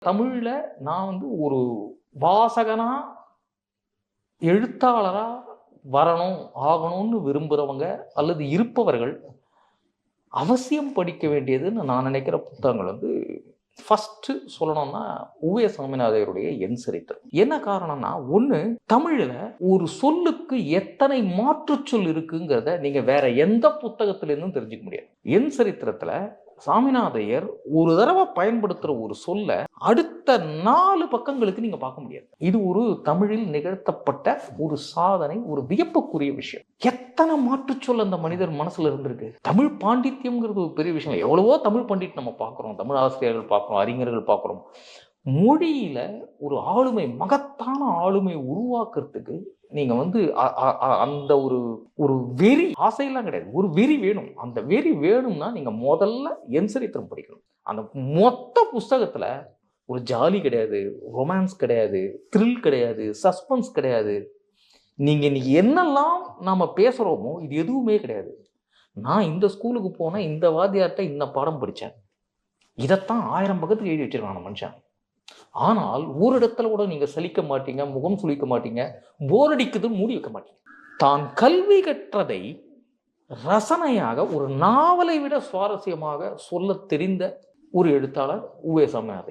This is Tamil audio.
தமிழ்ல நான் ஒரு வாசகனா, எழுத்தாளரா வரணும், ஆகணும்னு விரும்புறவங்க அல்லது இருப்பவர்கள் அவசியம் படிக்க வேண்டியதுன்னு நான் நினைக்கிற புத்தகங்கள் ஃபர்ஸ்ட் சொல்லணும்னா உவே சாமிநாதையருடைய என் சரித்திரம். என்ன காரணம்னா, ஒண்ணு, தமிழ்ல ஒரு சொல்லுக்கு எத்தனை மாற்று சொல் இருக்குங்கிறத நீங்க வேற எந்த புத்தகத்துல இருந்தும் தெரிஞ்சுக்க முடியாது. என் சரித்திரத்துல சாமிநாதையர் ஒரு தடவை பயன்படுத்துற ஒரு சொல்ல அடுத்த 4 பக்கங்களுக்கு நீங்க பார்க்க முடியாது. இது ஒரு தமிழில் நிகழ்த்தப்பட்ட ஒரு சாதனை, ஒரு வியப்புக்குரிய விஷயம். எத்தனை மாற்றுச்சொல் அந்த மனிதர் மனசுல இருந்திருக்கு. தமிழ் பாண்டித்யம்ங்கிறது ஒரு பெரிய விஷயம். எவ்வளவோ தமிழ் பண்டிட் நம்ம பார்க்கிறோம், தமிழ் ஆசிரியர்கள் பார்க்கிறோம், அறிஞர்கள் பார்க்கிறோம். மொழியில ஒரு ஆளுமை, மகத்தான ஆளுமை உருவாக்குறதுக்கு நீங்க அந்த ஒரு வெறி, ஆசையெல்லாம் கிடையாது, ஒரு வெறி வேணும். அந்த வெறி வேணும்னா நீங்க முதல்ல என் சரித்திரம் படிக்கணும். அந்த மொத்த புஸ்தகத்துல ஒரு ஜாலி கிடையாது, ரொமான்ஸ் கிடையாது, த்ரில் கிடையாது, சஸ்பென்ஸ் கிடையாது. நீங்க இன்னைக்கு என்னெல்லாம் நாம பேசுறோமோ இது எதுவுமே கிடையாது. நான் இந்த ஸ்கூலுக்கு போனேன், இந்த வாத்தியார்ட்ட இந்த பாடம் படித்தேன், இதைத்தான் 1000 பக்கத்துக்கு எழுதி வச்சிருக்காங்க மனுஷன். ஆனால் ஒரு இடத்துல கூட நீங்க சலிக்க மாட்டீங்க, முகம் சுளிக்க மாட்டீங்க, போர் அடிக்குதுன்னு மூடி வைக்க மாட்டீங்க. தான் கல்வி கற்றதை ரசனையாக ஒரு நாவலை விட சுவாரஸ்யமாக சொல்ல தெரிந்த ஒரு எழுத்தாளர் உவே சாமிநாதையர்.